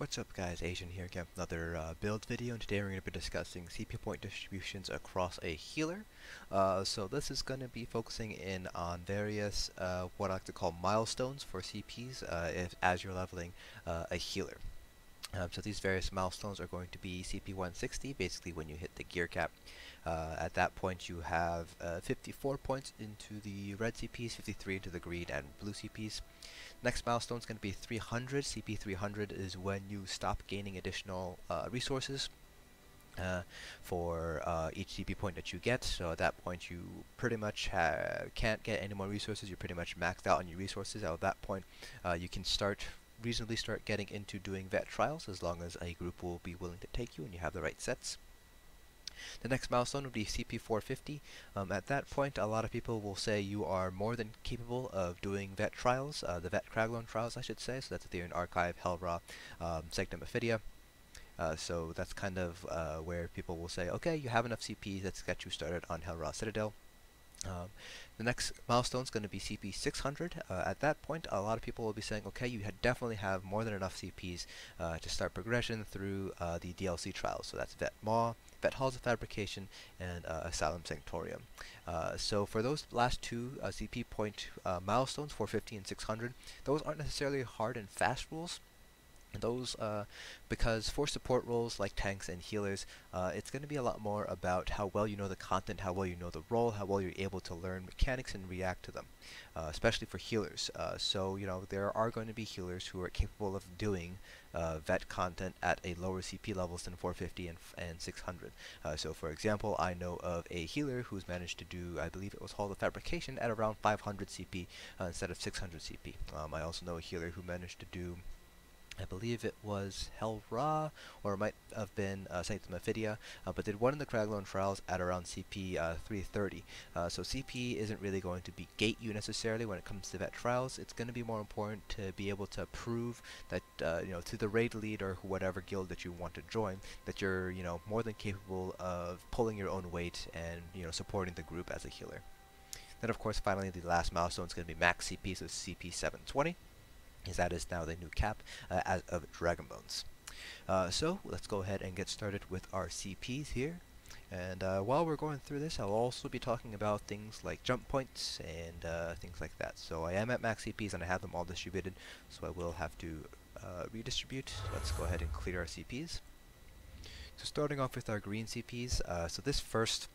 What's up guys, Asian here again with another build video, and today we're going to be discussing CPU point distributions across a healer. So this is going to be focusing in on various what I like to call milestones for CPs as you're leveling a healer. So these various milestones are going to be CP 160, basically when you hit the gear cap. At that point you have 54 points into the red CPs, 53 into the green and blue CPs. Next milestone is going to be 300. CP 300 is when you stop gaining additional resources for each CP point that you get. So at that point you pretty much can't get any more resources. You're pretty much maxed out on your resources. At that point you can reasonably start getting into doing vet trials, as long as a group will be willing to take you and you have the right sets. The next milestone would be CP 450. At that point, a lot of people will say you are more than capable of doing vet trials, the vet Craglone trials, I should say. So that's Ethereum Archive, Hellra, Sanctum Ophidia. So that's kind of where people will say, okay, you have enough CPs, let's get you started on Hellra Citadel. The next milestone is going to be CP 600. At that point, a lot of people will be saying, okay, you definitely have more than enough CPs to start progression through the DLC trials. So that's Vet Maw, Vet Halls of Fabrication, and Asylum Sanctorium. So for those last two CP point milestones, 450 and 600, those aren't necessarily hard and fast rules. Those, because for support roles like tanks and healers, it's going to be a lot more about how well you know the content, how well you know the role, how well you're able to learn mechanics and react to them, especially for healers. So, you know, there are going to be healers who are capable of doing vet content at a lower CP levels than 450 and 600. So, for example, I know of a healer who's managed to do, I believe it was Hall of Fabrication, at around 500 CP instead of 600 CP. I also know a healer who managed to do, I believe it was Hellra, or it might have been Sanctum Ophidia, but did one in the Craglone trials at around CP 330. So CP isn't really going to be gate you necessarily when it comes to vet trials. It's going to be more important to be able to prove that, you know, to the raid lead or whatever guild that you want to join, that you're, you know, more than capable of pulling your own weight and, you know, supporting the group as a healer. Then, of course, finally, the last milestone is going to be max CP, so CP 720. As that is now the new cap as of Dragon Bones. So let's go ahead and get started with our CPs here. And while we're going through this, I'll also be talking about things like jump points and things like that. So I am at max CPs and I have them all distributed, so I will have to redistribute. Let's go ahead and clear our CPs. So starting off with our green CPs, so this first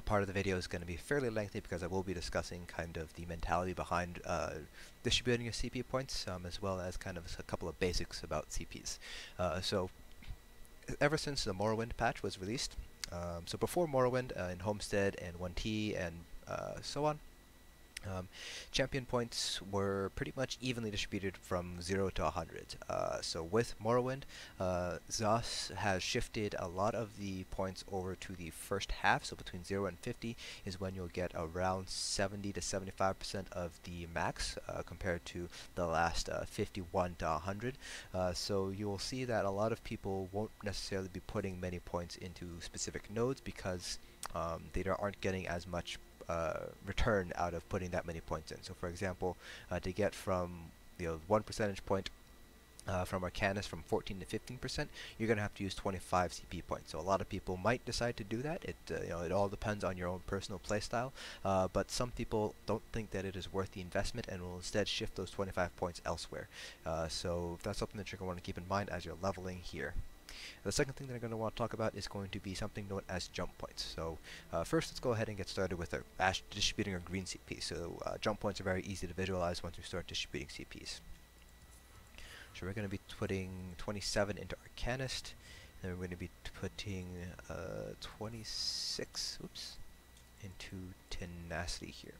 part of the video is going to be fairly lengthy because I will be discussing kind of the mentality behind distributing your CP points, as well as kind of a couple of basics about CPs. So ever since the Morrowind patch was released, so before Morrowind in Homestead and 1T and so on, champion points were pretty much evenly distributed from 0 to 100. So with Morrowind, ZOS has shifted a lot of the points over to the first half, so between 0 and 50 is when you'll get around 70 to 75% of the max, compared to the last 51 to 100. So you will see that a lot of people won't necessarily be putting many points into specific nodes because they aren't getting as much return out of putting that many points in. So for example, to get from 1 percentage point from Arcanus from 14 to 15%, you're going to have to use 25 CP points. So a lot of people might decide to do that. It it all depends on your own personal playstyle, but some people don't think that it is worth the investment and will instead shift those 25 points elsewhere. So that's something that you're going to want to keep in mind as you're leveling here. The second thing that I'm going to want to talk about is going to be something known as jump points. So first, let's go ahead and get started with distributing our green CP. So jump points are very easy to visualize once we start distributing CPs. So we're going to be putting 27 into Arcanist, and we're going to be putting 26 into Tenacity here.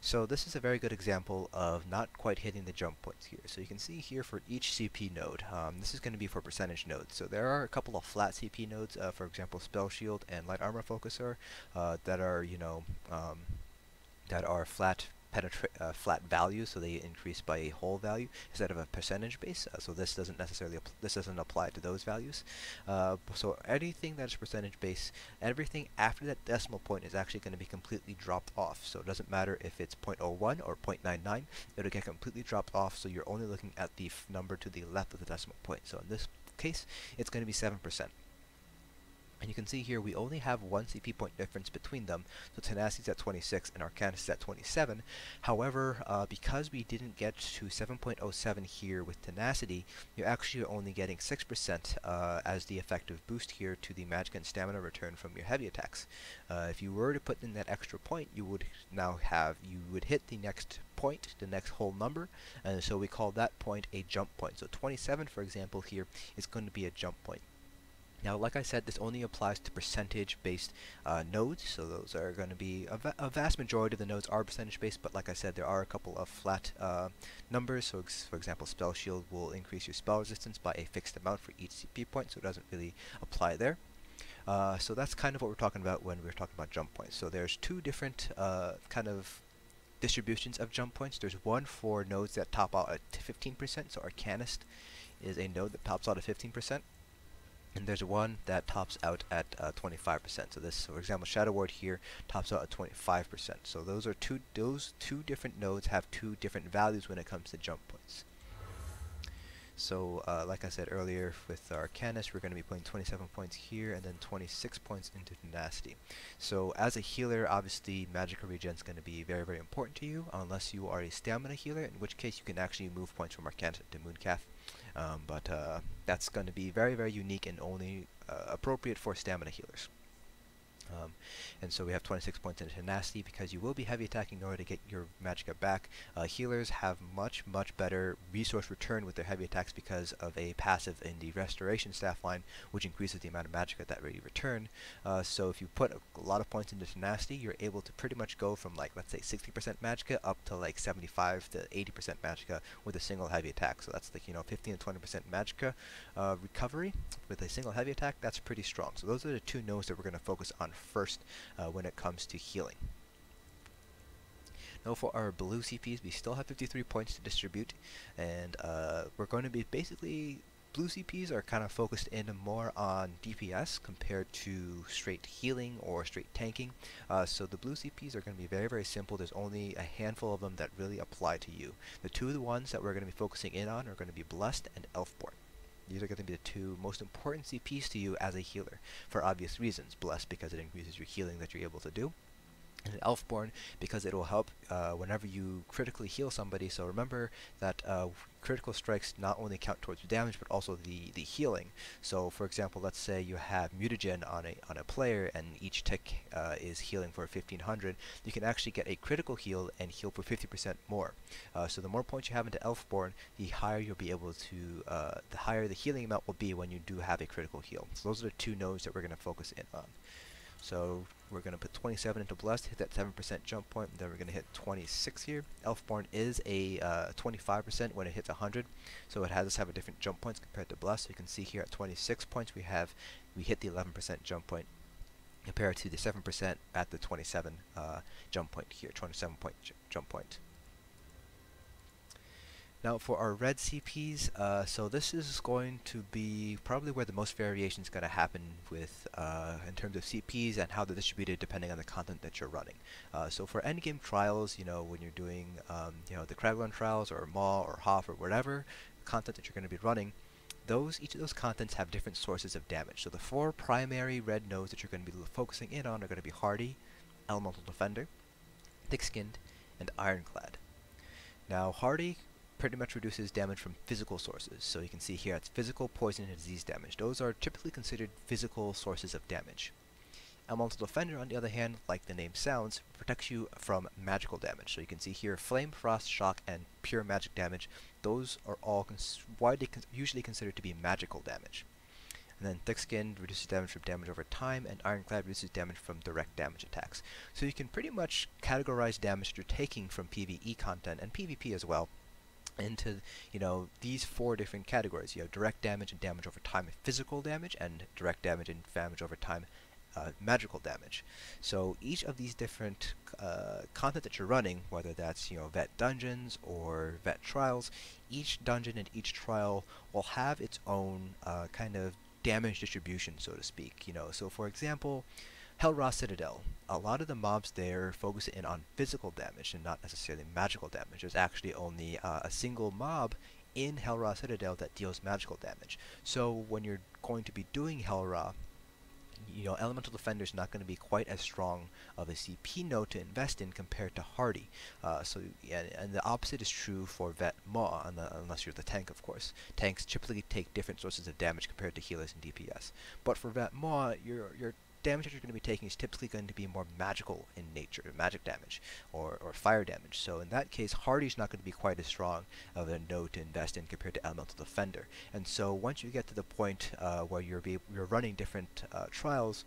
So this is a very good example of not quite hitting the jump points here. So you can see here for each CP node, this is going to be for percentage nodes. So there are a couple of flat CP nodes, for example, Spell Shield and Light Armor Focuser, that are, that are flat flat values, so they increase by a whole value instead of a percentage base. So this doesn't necessarily this doesn't apply to those values. So anything that is percentage base, everything after that decimal point is actually going to be completely dropped off. So it doesn't matter if it's 0.01 or 0.99, it'll get completely dropped off. So you're only looking at the number to the left of the decimal point. So in this case, it's going to be 7%. And you can see here we only have one CP point difference between them, so Tenacity is at 26 and Arcanus is at 27. However, because we didn't get to 7.07 here with Tenacity, you're actually only getting 6% as the effective boost here to the magic and stamina return from your heavy attacks. If you were to put in that extra point, you would hit the next point, the next whole number, and so we call that point a jump point. So 27, for example, here is going to be a jump point. Now, like I said, this only applies to percentage-based nodes, so those are going to be a vast majority of the nodes are percentage-based, but like I said, there are a couple of flat numbers. So, for example, Spell Shield will increase your spell resistance by a fixed amount for each CP point, so it doesn't really apply there. So that's kind of what we're talking about when we're talking about jump points. So there's two different kind of distributions of jump points. There's one for nodes that top out at 15%, so Arcanist is a node that tops out at 15%. And there's one that tops out at 25%. So this, for example, Shadow Ward here tops out at 25%. So those two different nodes have two different values when it comes to jump points. So like I said earlier, with Arcanus, we're going to be putting 27 points here and then 26 points into Tenacity. So as a healer, obviously Magical Regen is going to be very, very important to you, unless you are a stamina healer, in which case you can actually move points from Arcanus to Mooncalf. But that's going to be very, very unique and only appropriate for stamina healers. And so we have 26 points into Tenacity because you will be heavy attacking in order to get your magicka back. Healers have much better resource return with their heavy attacks because of a passive in the Restoration staff line, which increases the amount of magicka that we return. So if you put a lot of points into Tenacity, you're able to pretty much go from, like, let's say 60% magicka up to like 75 to 80% magicka with a single heavy attack. So that's like, 15 to 20% magicka recovery with a single heavy attack. That's pretty strong. So those are the two nodes that we're going to focus on first when it comes to healing. Now for our blue CPs, we still have 53 points to distribute, and we're going to be basically, blue CPs are kind of focused in more on DPS compared to straight healing or straight tanking. So the blue CPs are going to be very, very simple. There's only a handful of them that really apply to you. The two ones that we're going to be focusing in on are going to be Blessed and Elfborn. These are going to be the two most important CPs to you as a healer, for obvious reasons. Blessed because it increases your healing that you're able to do, and Elfborn because it will help whenever you critically heal somebody. So remember that critical strikes not only count towards damage but also the healing. So for example, let's say you have mutagen on a player and each tick is healing for 1500, you can actually get a critical heal and heal for 50% more. So the more points you have into Elfborn, the higher you'll be able to, the higher the healing amount will be when you do have a critical heal. So those are the two nodes that we're going to focus in on. So we're going to put 27 into Blessed, hit that 7% jump point, and then we're going to hit 26 here. Elfborn is a 25% when it hits 100, so it has us have a different jump points compared to Blessed. So you can see here at 26 points we hit the 11% jump point compared to the 7% at the 27 jump point here, 27 point jump point. Now for our red CPs, so this is going to be probably where the most variation is going to happen with in terms of CPs and how they're distributed depending on the content that you're running. So for endgame trials, when you're doing the Kraglin trials or Maw or Hoff or whatever content that you're going to be running, each of those contents have different sources of damage. So the four primary red nodes that you're going to be focusing in on are going to be Hardy, Elemental Defender, Thick-Skinned, and Ironclad. Now Hardy pretty much reduces damage from physical sources. So you can see here it's physical, poison, and disease damage. Those are typically considered physical sources of damage. Elemental Defender, on the other hand, like the name sounds, protects you from magical damage. So you can see here Flame, Frost, Shock, and pure magic damage. Those are all usually considered to be magical damage. And then Thick-Skinned reduces damage from damage over time, and Ironclad reduces damage from direct damage attacks. So you can pretty much categorize damage that you're taking from PvE content, and PvP as well, into these four different categories. You have direct damage and damage over time, physical damage, and direct damage and damage over time, magical damage. So each of these different content that you're running, whether that's vet dungeons or vet trials, each dungeon and each trial will have its own kind of damage distribution, so to speak. So for example, Hellra Citadel. A lot of the mobs there focus in on physical damage and not necessarily magical damage. There's actually only a single mob in Hellra Citadel that deals magical damage. So when you're going to be doing Hellra, Elemental Defender is not going to be quite as strong of a CP node to invest in compared to Hardy. And the opposite is true for Vet Maw, unless you're the tank, of course. Tanks typically take different sources of damage compared to healers and DPS. But for Vet Maw, your damage that you're going to be taking is typically going to be more magical in nature, magic damage, or fire damage. So in that case, Hardy's not going to be quite as strong of a node to invest in compared to Elemental Defender. And so once you get to the point where you're running different trials,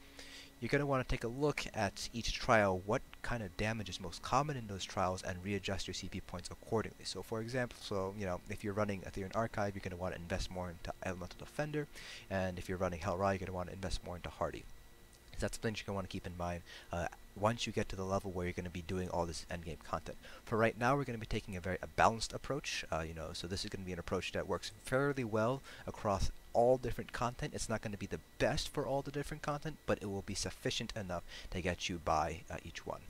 you're going to want to take a look at each trial, what kind of damage is most common in those trials, and readjust your CP points accordingly. So for example, if you're running Ethereum Archive, you're going to want to invest more into Elemental Defender, and if you're running Hellra, you're going to want to invest more into Hardy. That's something you're going to want to keep in mind once you get to the level where you're going to be doing all this endgame content. For right now, we're going to be taking a balanced approach. So this is going to be an approach that works fairly well across all different content. It's not going to be the best for all the different content, but it will be sufficient enough to get you by each one.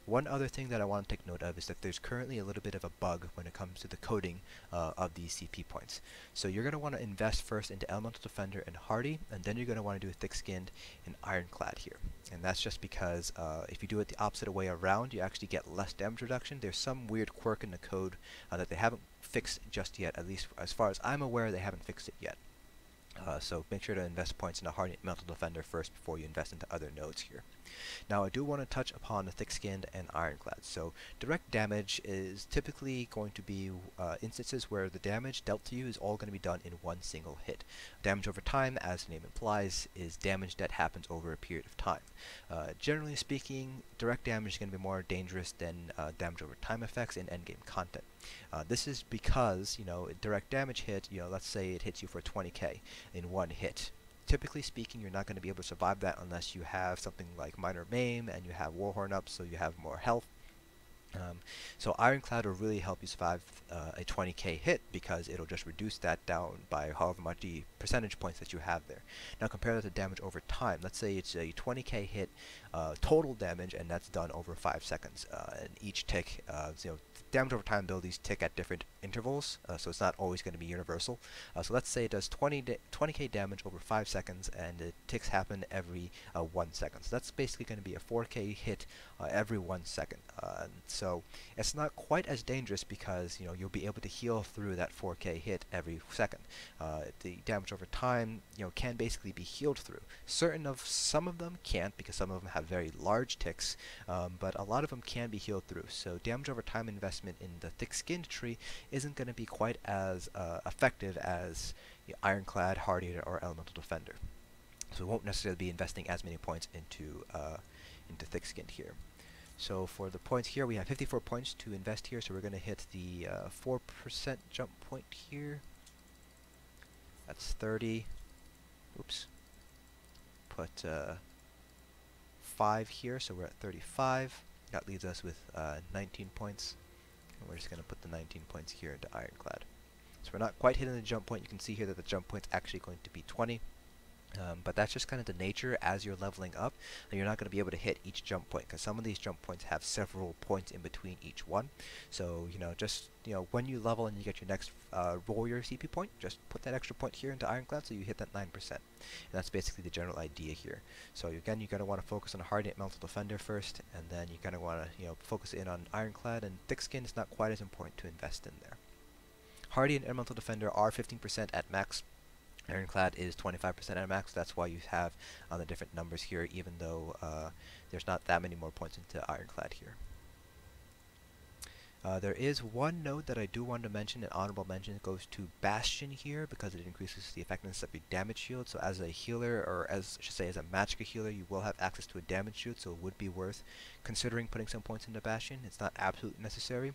One other thing that I want to take note of is that there's currently a little bit of a bug when it comes to the coding of these CP points. So you're going to want to invest first into Elemental Defender and Hardy, and then you're going to want to do Thick-Skinned and Ironclad here. And that's just because if you do it the opposite way around, you actually get less damage reduction. There's some weird quirk in the code that they haven't fixed just yet. At least as far as I'm aware, they haven't fixed it yet. So make sure to invest points in a Hardy and Elemental Defender first before you invest into other nodes here. Now I do want to touch upon the Thick-Skinned and Ironclad. So direct damage is typically going to be instances where the damage dealt to you is all going to be done in one single hit. Damage over time, as the name implies, is damage that happens over a period of time. Generally speaking, direct damage is going to be more dangerous than damage over time effects in endgame content. This is because, direct damage hit, let's say it hits you for 20k in one hit. Typically speaking, you're not going to be able to survive that unless you have something like Minor Maim and you have Warhorn up, so you have more health. So Ironclad will really help you survive a 20k hit because it'll just reduce that down by however much the percentage points that you have there. Now compare that to damage over time. Let's say it's a 20k hit total damage, and that's done over 5 seconds. And each tick, damage over time abilities tick at different intervals, so it's not always going to be universal. So let's say it does 20k damage over 5 seconds, and the ticks happen every 1 second. So that's basically going to be a 4k hit every 1 second. So it's not quite as dangerous because you'll be able to heal through that 4k hit every second. The damage over time can basically be healed through. Some of them can't because some of them have very large ticks, but a lot of them can be healed through. So damage over time investment in the Thick-Skinned tree isn't going to be quite as effective as Ironclad, Hardy, or Elemental Defender. So we won't necessarily be investing as many points into Thick-Skinned here. So for the points here, we have 54 points to invest here, so we're going to hit the 4% jump point here. That's 30. Oops. Put 5 here, so we're at 35. That leaves us with 19 points. And we're just going to put the 19 points here into Ironclad. So we're not quite hitting the jump point. You can see here that the jump point's actually going to be 20. But that's just kind of the nature as you're leveling up, and you're not going to be able to hit each jump point because some of these jump points have several points in between each one. So when you level and you get your next warrior CP point, just put that extra point here into Ironclad so you hit that 9%. And that's basically the general idea here. So again, you're going to want to focus on Hardy and Elemental Defender first, and then you're going to want to focus in on Ironclad, and Thick-Skinned is not quite as important to invest in there. Hardy and Elemental Defender are 15% at max. Ironclad is 25% at max. That's why you have the different numbers here, even though there's not that many more points into Ironclad here. There is one node that I do want to mention, an honorable mention. It goes to Bastion here because it increases the effectiveness of your damage shield. So as a healer, or as I should say as a magicka healer, you will have access to a damage shield, so it would be worth considering putting some points into Bastion. It's not absolutely necessary.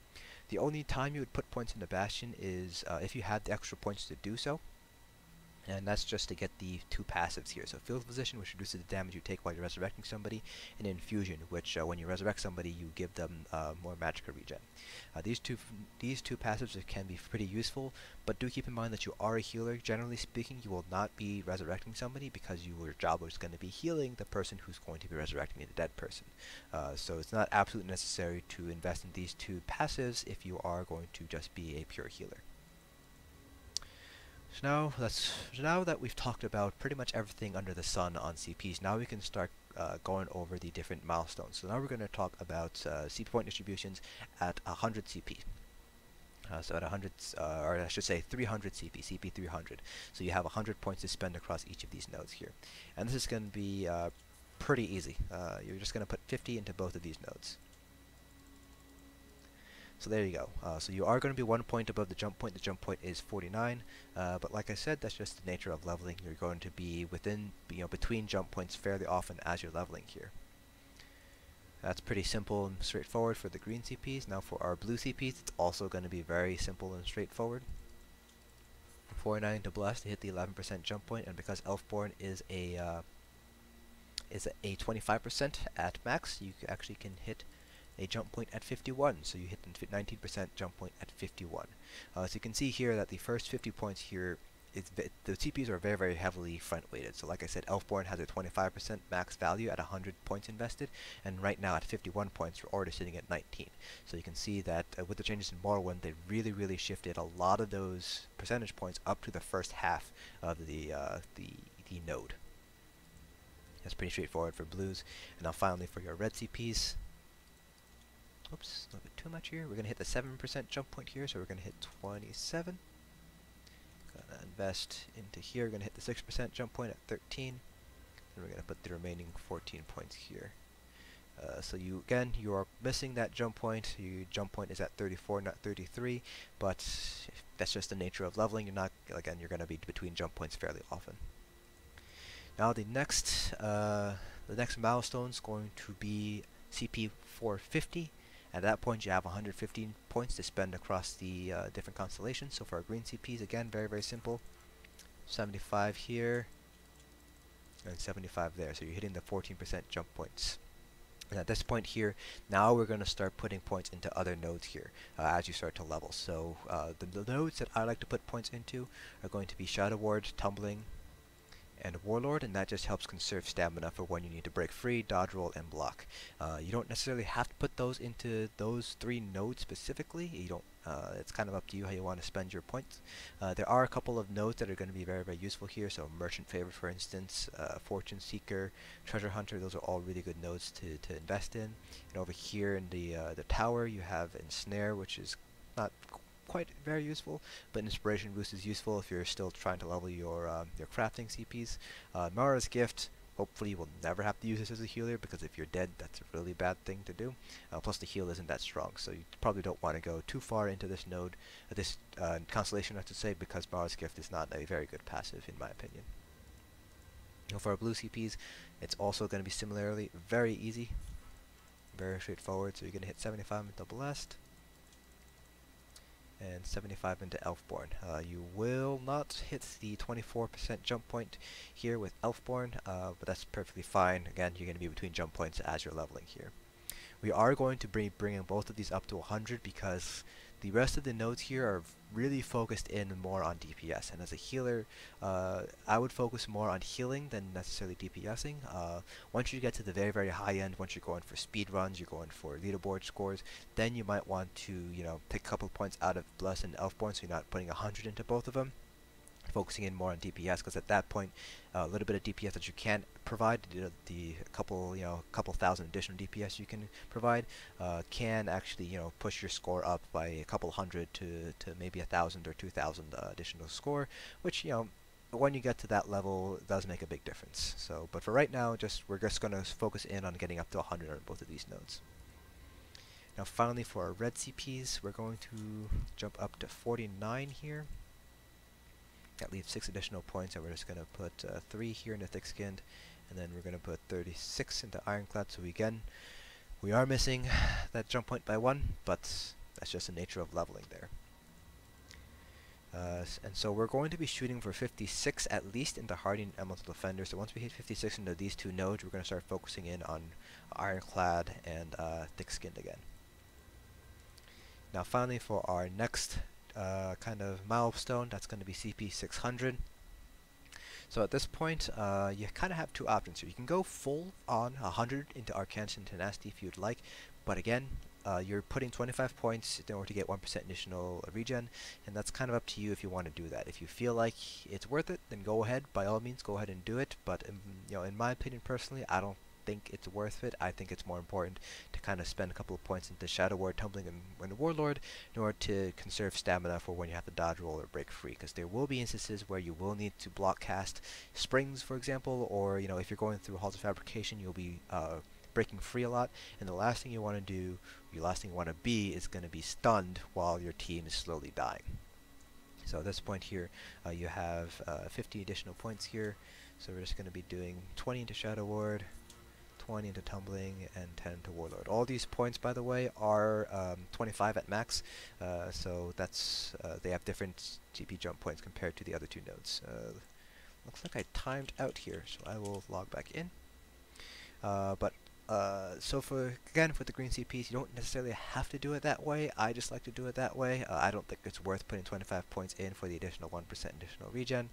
The only time you would put points into Bastion is if you had the extra points to do so. And that's just to get the two passives here. So field position, which reduces the damage you take while you're resurrecting somebody, and infusion, which when you resurrect somebody, you give them more magicka regen. These two passives can be pretty useful, but do keep in mind that you are a healer. Generally speaking, you will not be resurrecting somebody because your job is going to be healing the person who's going to be resurrecting the dead person. So it's not absolutely necessary to invest in these two passives if you are going to just be a pure healer. So now that we've talked about pretty much everything under the sun on CPs, now we can start going over the different milestones. So now we're going to talk about CP point distributions at 100 CP. So at 100, or I should say 300 CP, CP 300. So you have 100 points to spend across each of these nodes here. And this is going to be pretty easy. You're just going to put 50 into both of these nodes. So there you go. So you are going to be 1 point above the jump point. The jump point is 49, but like I said, that's just the nature of leveling. You're going to be within, between jump points fairly often as you're leveling here. That's pretty simple and straightforward for the green CPs. Now for our blue CPs, it's also going to be very simple and straightforward. 49 to blast to hit the 11% jump point, and because Elfborn is a 25% at max, you actually can hit a jump point at 51, so you hit the 19% jump point at 51. So you can see here that the first 50 points here, the CPs are very, very heavily front weighted. So like I said, Elfborn has a 25% max value at 100 points invested, and right now at 51 points, you're already sitting at 19. So you can see that with the changes in Morrowind, they really shifted a lot of those percentage points up to the first half of the node. That's pretty straightforward for blues. And now finally for your red CPs, oops, a little bit too much here. We're going to hit the 7% jump point here, so we're going to hit 27. Going to invest into here. We're going to hit the 6% jump point at 13. And we're going to put the remaining 14 points here. So you are missing that jump point. Your jump point is at 34, not 33. But that's just the nature of leveling. You're going to be between jump points fairly often. Now the next milestone is going to be CP 450. At that point, you have 115 points to spend across the different constellations. So for our green CPs, again, very simple. 75 here, and 75 there. So you're hitting the 14% jump points. And at this point here, now we're going to start putting points into other nodes here as you start to level. So the nodes that I like to put points into are going to be Shadow Ward, Tumbling, and Warlord, and that just helps conserve stamina for when you need to break free, dodge roll, and block. You don't necessarily have to put those into those three nodes specifically. You don't. It's kind of up to you how you want to spend your points. There are a couple of nodes that are going to be very useful here. So Merchant Favor, for instance, Fortune Seeker, Treasure Hunter. Those are all really good nodes to invest in. And over here in the tower, you have Ensnare, which is not quite very useful, but Inspiration Boost is useful if you're still trying to level your crafting CPs. Mara's Gift, hopefully you will never have to use this as a healer, because if you're dead, that's a really bad thing to do. Plus the heal isn't that strong, so you probably don't want to go too far into this node, this constellation, I should say, because Mara's Gift is not a very good passive, in my opinion. Now for our blue CPs, it's also going to be similarly very easy, very straightforward. So you're going to hit 75 into Blessed, and 75 into Elfborn. You will not hit the 24% jump point here with Elfborn, but that's perfectly fine. Again, you're going to be between jump points as you're leveling here. We are going to be bringing both of these up to 100 because the rest of the nodes here are really focused in more on DPS, and as a healer, I would focus more on healing than necessarily DPSing. Once you get to the very high end, once you're going for speed runs, you're going for leaderboard scores, then you might want to, take a couple points out of Bless and Elfborn, so you're not putting 100 into both of them, focusing in more on DPS, because at that point, a little bit of DPS that you can provide, the couple thousand additional DPS you can provide, can actually, push your score up by a couple hundred to maybe 1,000 or 2,000 additional score, which, when you get to that level, does make a big difference. So, but for right now, we're just going to focus in on getting up to 100 on both of these nodes. Now, finally, for our red CPs, we're going to jump up to 49 here. That leaves 6 additional points, and we're just going to put 3 here into Thick Skinned, and then we're going to put 36 into Ironclad. So again, we are missing that jump point by 1, but that's just the nature of leveling there. And so we're going to be shooting for 56 at least into Hardened Elemental Defender. So once we hit 56 into these two nodes, we're going to start focusing in on Ironclad and Thick-Skinned again. Now finally for our next kind of milestone, that's going to be CP 600. So at this point, you kind of have two options here. You can go full on 100 into Arcanist and Tenacity if you'd like, but again, you're putting 25 points in order to get 1% additional regen, and that's kind of up to you if you want to do that. If you feel like it's worth it, then go ahead. By all means, go ahead and do it. But in my opinion, personally, I don't think it's worth it. I think it's more important to kind of spend a couple of points into Shadow Ward, Tumbling, and Warlord in order to conserve stamina for when you have to dodge roll or break free. Because there will be instances where you will need to block cast springs, for example, or if you're going through Halls of Fabrication, you'll be breaking free a lot, and the last thing you want to do, the last thing you want to be, is going to be stunned while your team is slowly dying. So at this point here, you have 50 additional points here, so we're just going to be doing 20 into Shadow Ward, 20 into Tumbling, and 10 into Warlord. All these points, by the way, are 25 at max, so that's they have different GP jump points compared to the other two nodes. Looks like I timed out here, so I will log back in. So for the green CPs, you don't necessarily have to do it that way. I just like to do it that way. I don't think it's worth putting 25 points in for the additional 1% additional regen,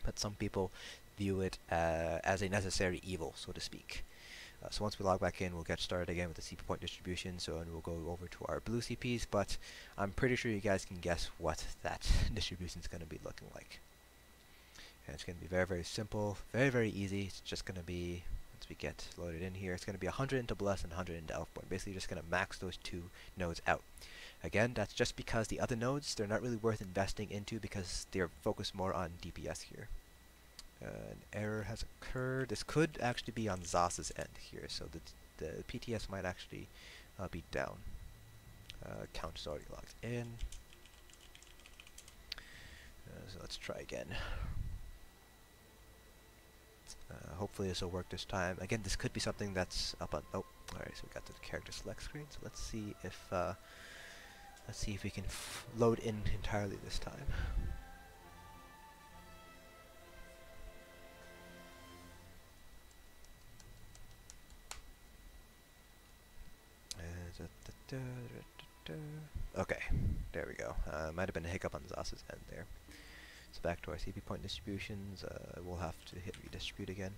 but some people view it as a necessary evil, so to speak. So once we log back in, we'll get started again with the CP point distribution, and we'll go over to our blue CPs, but I'm pretty sure you guys can guess what that distribution is going to be looking like. And it's going to be very, very simple, very, very easy. It's just going to be, we get loaded in here, it's going to be 100 into Bless and 100 into Elfborn. Basically just going to max those two nodes out. Again, that's just because the other nodes, they're not really worth investing into because they're focused more on DPS here. An error has occurred. This could actually be on Zos's end here, so the PTS might actually be down. Count is already logged in. So let's try again. Hopefully this will work this time. Again, this could be something that's up on. Oh, all right. So we got the character select screen. So let's see if we can load in entirely this time. Okay, there we go. Might have been a hiccup on Zos's end there. So back to our CP point distributions, we'll have to hit redistribute again.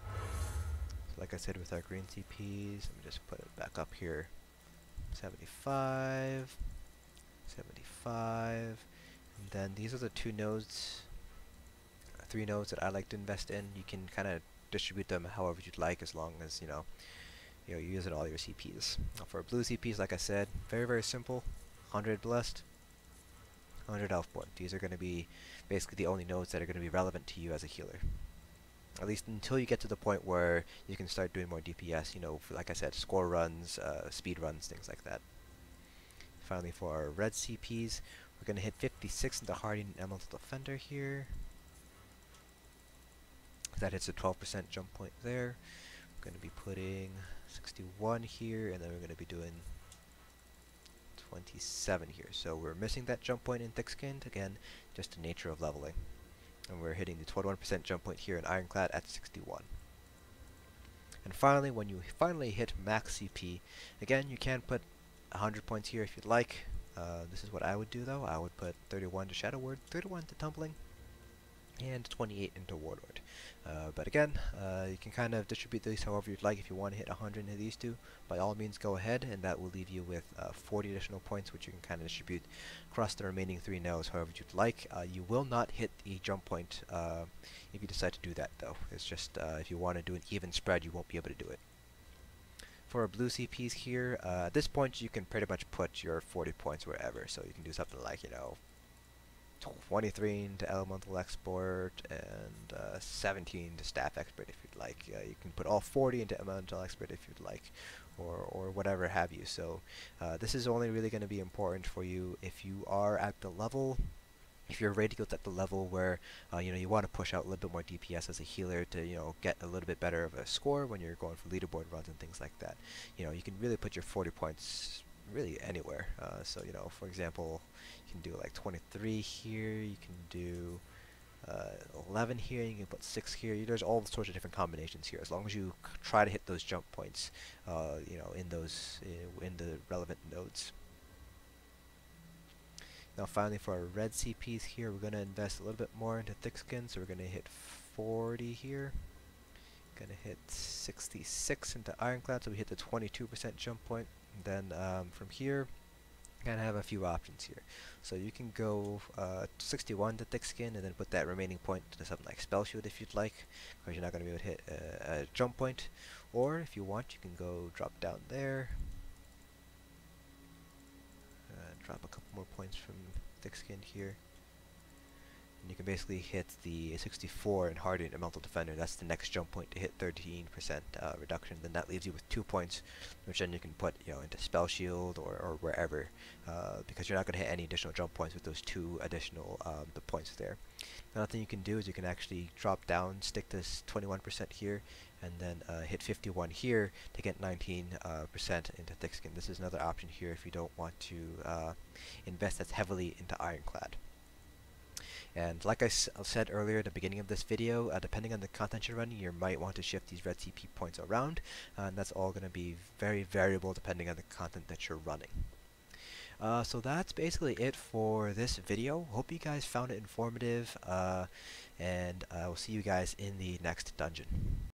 So like I said with our green CPs, let me just put it back up here. 75, 75, and then these are the two nodes, three nodes that I like to invest in. You can kind of distribute them however you'd like, as long as you use it all your CPs. Now for blue CPs, like I said, very, very simple. 100 Blessed, 100 Elfborn. These are going to be basically the only nodes that are going to be relevant to you as a healer. At least until you get to the point where you can start doing more DPS, like I said, score runs, speed runs, things like that. Finally, for our red CPs, we're going to hit 56 into Hardened Elemental Defender here. That hits a 12% jump point there. We're going to be putting 61 here, and then we're going to be doing 27 here. So we're missing that jump point in Thick-Skinned, again, just the nature of leveling. And we're hitting the 21% jump point here in Ironclad at 61. And finally, when you finally hit max CP, again, you can put 100 points here if you'd like. This is what I would do though. I would put 31 to Shadow Ward, 31 to Tumbling, and 28 into Warlord. But again, you can kind of distribute these however you'd like. If you want to hit 100 into these two, by all means go ahead, and that will leave you with 40 additional points, which you can kind of distribute across the remaining three nodes however you'd like. You will not hit the jump point if you decide to do that though. It's just if you want to do an even spread, you won't be able to do it. For our blue CPs here, at this point you can pretty much put your 40 points wherever, so you can do something like, 23 into Elemental Export and 17 to Staff Expert if you'd like. You can put all 40 into Elemental Expert if you'd like, or whatever have you. So this is only really going to be important for you if you are at the level, if your radio's at the level where you want to push out a little bit more DPS as a healer to get a little bit better of a score when you're going for leaderboard runs and things like that. You can really put your 40 points really anywhere. So you know, for example, you can do like 23 here. You can do 11 here. You can put 6 here. There's all sorts of different combinations here. As long as you try to hit those jump points, you know, in those in the relevant nodes. Now finally for our red CPs here, we're going to invest a little bit more into thick skin, so we're going to hit 40 here. Going to hit 66 into ironclad, so we hit the 22% jump point. And then from here, going to have a few options here. So you can go 61 to thick skin and then put that remaining point to something like spell shield if you'd like, because you're not going to be able to hit a jump point. Or if you want, you can go drop down there. Drop a couple more points from thick skin here. And you can basically hit the 64 in hardened and mental defender. That's the next jump point to hit 13% reduction. Then that leaves you with 2 points, which then you can put, you know, into spell shield or wherever, because you're not going to hit any additional jump points with those 2 additional the points there. Another thing you can do is you can actually drop down, stick this 21% here, and then hit 51 here to get 19% into thick skin. This is another option here if you don't want to invest as heavily into ironclad. And like I said earlier at the beginning of this video, depending on the content you're running, you might want to shift these red CP points around, and that's all going to be very variable depending on the content that you're running. So that's basically it for this video. Hope you guys found it informative, and I will see you guys in the next dungeon.